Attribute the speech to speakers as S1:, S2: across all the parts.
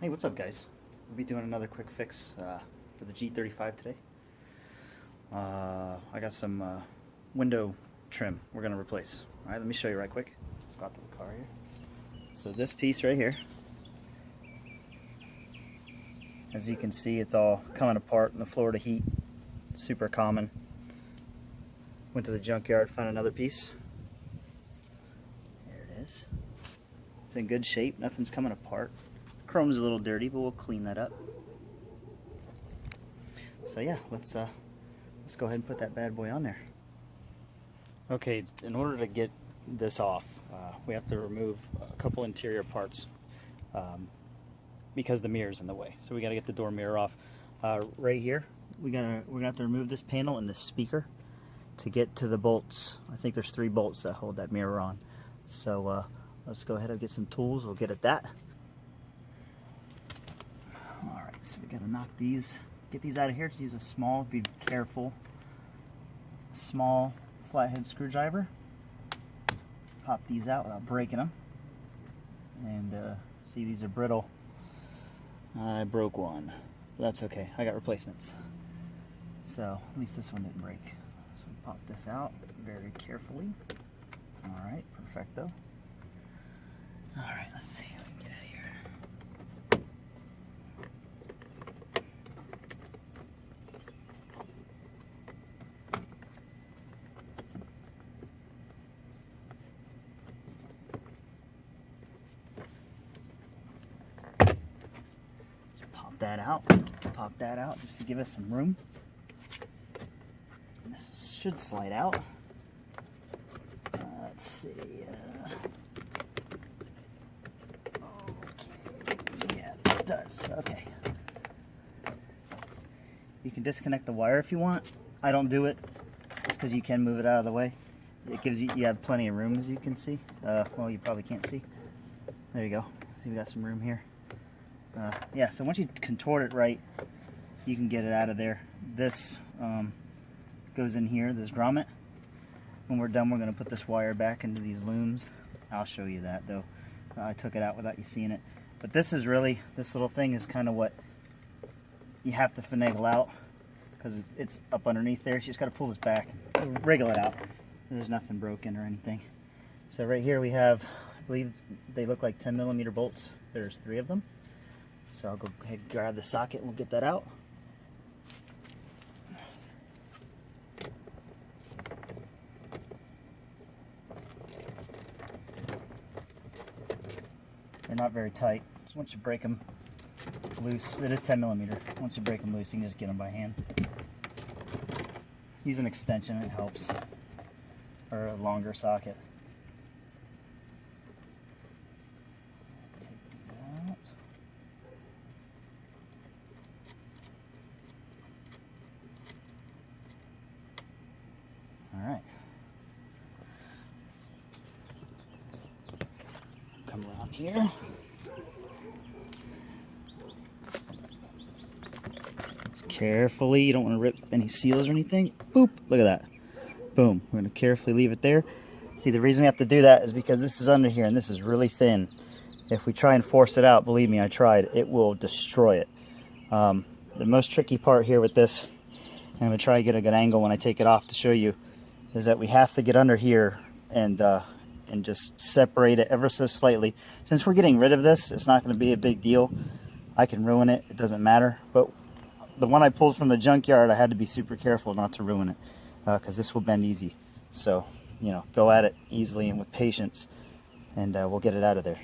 S1: Hey, what's up, guys? We'll be doing another quick fix for the G35 today. I got some window trim we're going to replace. Alright, let me show you right quick. Got to the car here. So this piece right here, as you can see, it's all coming apart in the Florida heat. Super common. Went to the junkyard, found another piece. There it is. It's in good shape, nothing's coming apart. Chrome's a little dirty, but we'll clean that up. So yeah, let's go ahead and put that bad boy on there. Okay, in order to get this off, we have to remove a couple interior parts because the mirror's in the way. So we got to get the door mirror off. Right here, we're gonna have to remove this panel and this speaker to get to the bolts. I think there's 3 bolts that hold that mirror on. So let's go ahead and get some tools. We'll get at that. Alright, so we gotta knock these, get these out of here. Just use a small, be careful, small flathead screwdriver. Pop these out without breaking them. And see, these are brittle. I broke one, but that's okay. I got replacements. So at least this one didn't break. So we pop this out very carefully. Alright, perfecto. Alright, let's see if we can get out of here. Pop that out just to give us some room. And this should slide out. Let's see. Okay, yeah, it does. Okay. You can disconnect the wire if you want. I don't do it just because you can move it out of the way. It gives you have plenty of room, as you can see. Well, you probably can't see. There you go. See, we got some room here. Yeah, so once you contort it right, you can get it out of there. This goes in here, this grommet. When we're done, we're going to put this wire back into these looms. I'll show you that, though. I took it out without you seeing it. But this is really, this little thing is kind of what you have to finagle out, because it's up underneath there. So you just got to pull this back and wriggle it out. There's nothing broken or anything. So right here we have, I believe they look like 10mm bolts. There's 3 of them. So I'll go ahead and grab the socket and we'll get that out. They're not very tight, so once you break them loose, it is 10mm. Once you break them loose, you can just get them by hand. Use an extension, it helps, or a longer socket. Alright. Come around here. Carefully, you don't want to rip any seals or anything. Boop! Look at that. Boom. We're going to carefully leave it there. See, the reason we have to do that is because this is under here and this is really thin. If we try and force it out, believe me, I tried, it will destroy it. The most tricky part here with this, I'm going to try to get a good angle when I take it off to show you, is that we have to get under here and just separate it ever so slightly. Since we're getting rid of this, it's not going to be a big deal. I can ruin it, it doesn't matter. But the one I pulled from the junkyard, I had to be super careful not to ruin it, because this will bend easy. So, you know, go at it easily and with patience, and we'll get it out of there.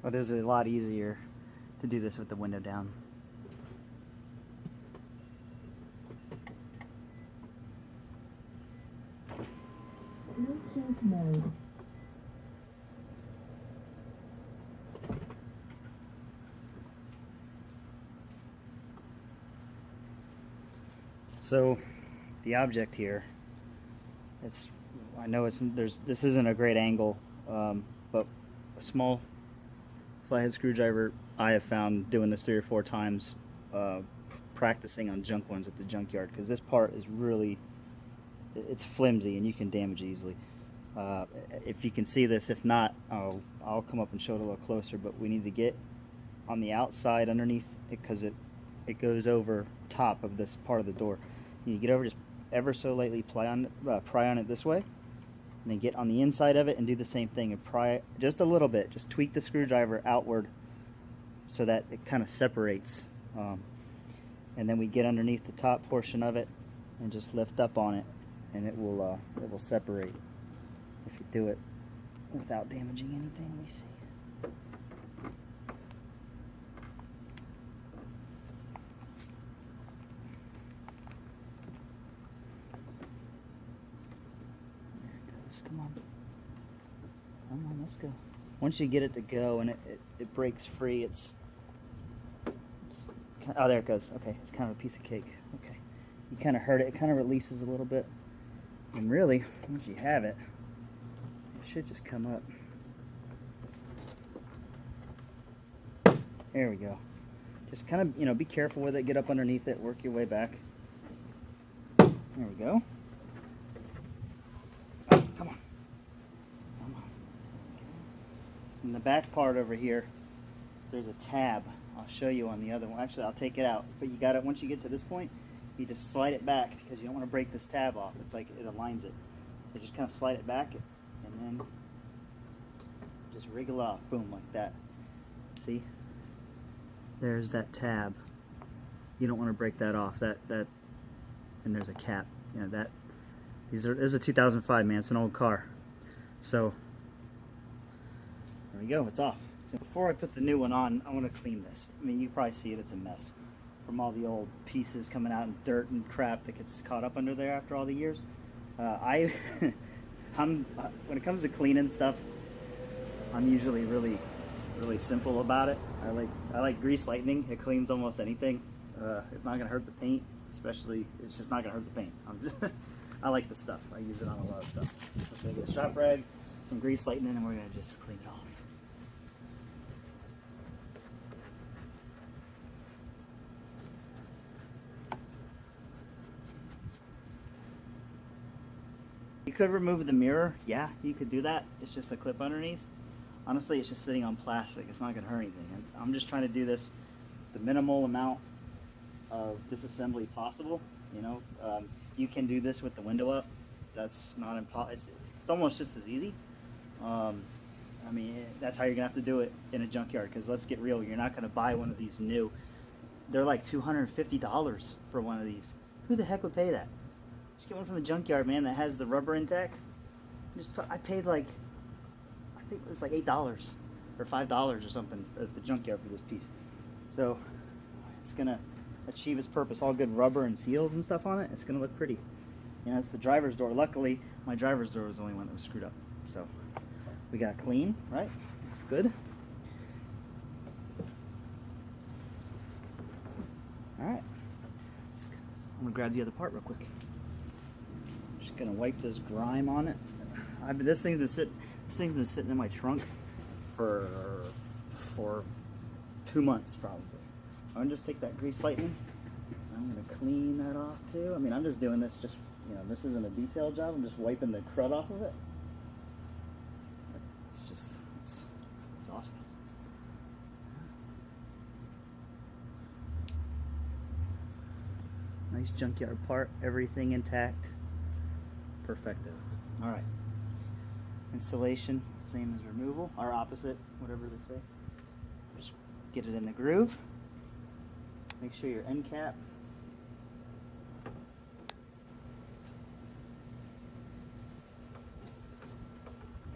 S1: It is a lot easier to do this with the window down.
S2: Bluetooth mode.
S1: So the object here, I know this isn't a great angle, but a small flathead screwdriver, I have found doing this 3 or 4 times, practicing on junk ones at the junkyard, because this part is really, it's flimsy and you can damage it easily. If you can see this, if not, I'll come up and show it a little closer, but we need to get on the outside underneath because it goes over top of this part of the door. You get over, just ever so lightly pry on it this way, and then get on the inside of it and do the same thing and pry just a little bit. Just tweak the screwdriver outward so that it kind of separates. And then we get underneath the top portion of it and just lift up on it, and it will separate if you do it without damaging anything. Let me see. There it goes. Come on. Come on, let's go. Once you get it to go and it breaks free, oh, there it goes. Okay, it's kind of a piece of cake. Okay, you kind of heard it. It kind of releases a little bit. And really, once you have it, it should just come up. There we go. Just kind of, be careful with it. Get up underneath it. Work your way back. There we go. Oh, come on. Come on. In the back part over here, there's a tab. I'll show you on the other one. Actually, I'll take it out. But you got it. Once you get to this point, you just slide it back because you don't want to break this tab off. It's like it aligns it. So just kind of slide it back and then just wriggle off. Boom, like that. See? There's that tab. You don't want to break that off. That and there's a cap. This is a 2005, man. It's an old car. So there we go. It's off. So before I put the new one on, I want to clean this. I mean, you probably see it. It's a mess from all the old pieces coming out and dirt and crap that gets caught up under there after all the years. When it comes to cleaning stuff, I'm usually really simple about it. I like grease lightning. It cleans almost anything. It's not gonna hurt the paint, especially. It's just not gonna hurt the paint. I like the stuff. I use it on a lot of stuff. So I'm gonna get a shop rag, some grease lightning, and we're gonna just clean it off. You could remove the mirror. Yeah, you could do that. It's just a clip underneath. Honestly, it's just sitting on plastic. It's not going to hurt anything. I'm just trying to do this the minimal amount of disassembly possible. You can do this with the window up. That's not impossible. It's almost just as easy. I mean, that's how you're going to have to do it in a junkyard, because let's get real. You're not going to buy one of these new. They're like $250 for one of these. Who the heck would pay that? Just get one from the junkyard, man, that has the rubber intact. I paid like, I think it was like $8 or $5 or something at the junkyard for this piece. So it's gonna achieve its purpose. All good rubber and seals and stuff on it. It's gonna look pretty. It's the driver's door. Luckily, my driver's door was the only one that was screwed up. So we got clean, right? That's good. All right. I'm gonna grab the other part real quick. Just gonna wipe this grime on it. This thing's been sitting in my trunk for 2 months probably. I'm gonna just take that grease lightning. I'm gonna clean that off too. I mean, I'm just doing this this isn't a detail job. I'm just wiping the crud off of it. It's awesome. Nice junkyard part, everything intact. Perfecto. All right. Installation, same as removal, or opposite, whatever they say. Just get it in the groove. Make sure your end cap. There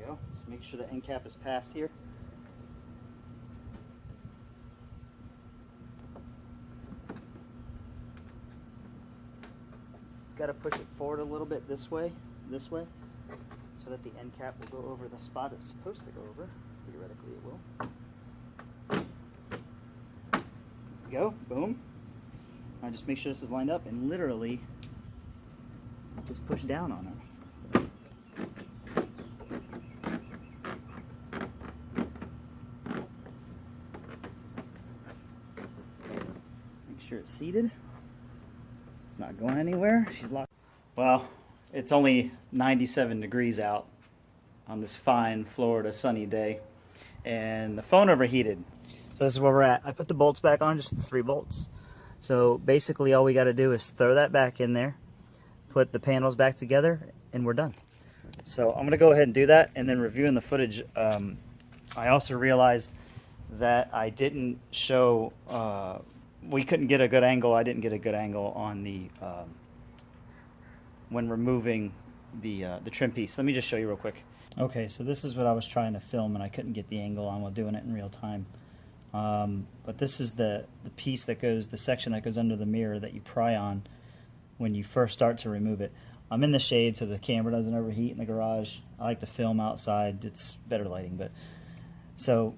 S1: you go. Just make sure the end cap is passed here. Got to push it forward a little bit this way, so that the end cap will go over the spot it's supposed to go over. Theoretically, it will. There we go. Boom. Now just make sure this is lined up, and literally just push down on it. Make sure it's seated. It's not going anywhere. She's locked. Well, it's only 97 degrees out on this fine Florida sunny day, and the phone overheated. So this is where we're at. I put the bolts back on, just the 3 bolts. So basically all we got to do is throw that back in there, put the panels back together, and we're done. So I'm going to go ahead and do that, and then reviewing the footage, I also realized that I didn't show, we couldn't get a good angle. I didn't get a good angle on the, when removing the trim piece. Let me just show you real quick. Okay, so this is what I was trying to film, and I couldn't get the angle on while doing it in real time. But this is the piece that goes, the section that goes under the mirror that you pry on when you first start to remove it. I'm in the shade so the camera doesn't overheat in the garage. I like to film outside, it's better lighting. But so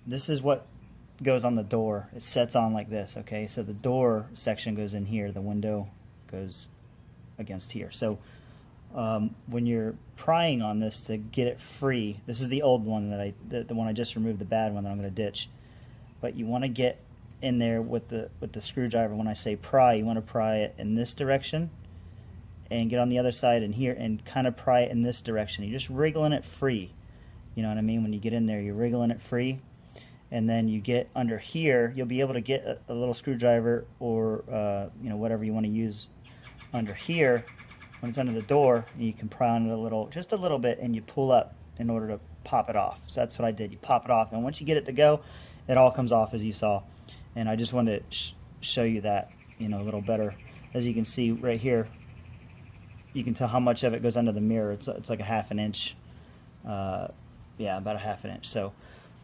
S1: this is what goes on the door. It sets on like this, okay? So the door section goes in here, the window goes against here. So when you're prying on this to get it free, this is the old one that the one I just removed, the bad one that I'm going to ditch. But you want to get in there with the screwdriver. When I say pry, you want to pry it in this direction and get on the other side and here and kind of pry it in this direction. You're just wriggling it free. You know what I mean? When you get in there, you're wriggling it free. And then you get under here, you'll be able to get a little screwdriver or you know, whatever you want to use under here. When it's under the door, you can pry on it a little, just a little bit, and you pull up in order to pop it off. So that's what I did. You pop it off, and once you get it to go, it all comes off as you saw. And I just wanted to show you that, you know, a little better. As you can see right here, you can tell how much of it goes under the mirror. It's like a 1/2 inch. Yeah, about a 1/2 inch. So,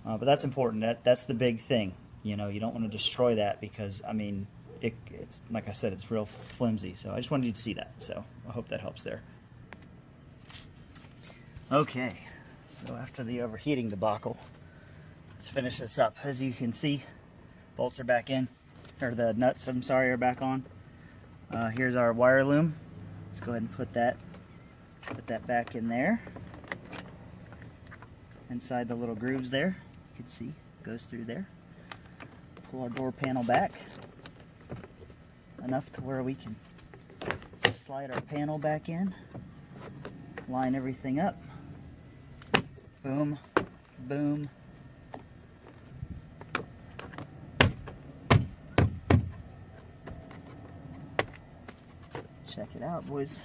S1: but that's important. That's the big thing. You know, you don't want to destroy that because, I mean, it's like I said, it's real flimsy. So I just wanted you to see that. So I hope that helps there. Okay, so after the overheating debacle, let's finish this up. As you can see, bolts are back in, or the nuts, I'm sorry, are back on. Here's our wire loom. Let's go ahead and put that back in there. Inside the little grooves there, you can see, it goes through there. Pull our door panel back enough to where we can slide our panel back in, line everything up, boom, boom. Check it out, boys.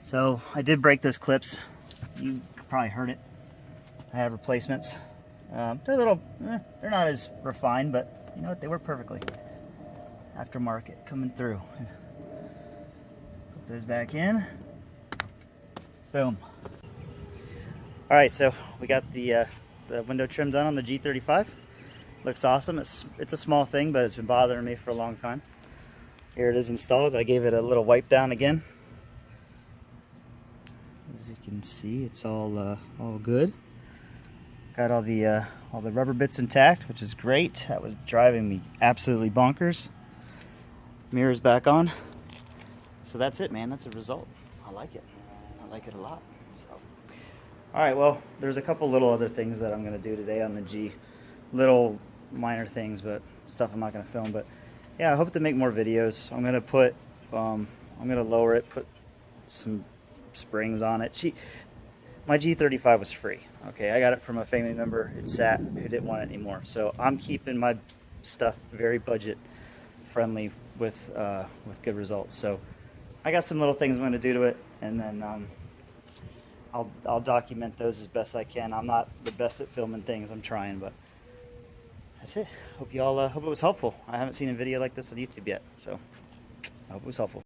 S1: So I did break those clips. You probably heard it. I have replacements. They're a little, they're not as refined, but you know what, they work perfectly. Aftermarket coming through. Put those back in. Boom. All right, so we got the window trim done on the G35. Looks awesome. It's a small thing, but it's been bothering me for a long time. Here it is installed. I gave it a little wipe down again. As you can see, it's all good. Got all the rubber bits intact, which is great. That was driving me absolutely bonkers. Mirrors back on. So that's it, man. That's a result. I like it. I like it a lot. So, all right, well, there's a couple little other things that I'm going to do today on the G. Little minor things, but stuff I'm not going to film. But yeah, I hope to make more videos. I'm going to put, I'm going to lower it, put some springs on it. My G35 was free. Okay, I got it from a family member. It sat, who didn't want it anymore. So I'm keeping my stuff very budget friendly with good results. So I got some little things I'm going to do to it, and then I'll document those as best I can. I'm not the best at filming things. I'm trying, but that's it. Hope you all hope it was helpful. I haven't seen a video like this on YouTube yet, so I hope it was helpful.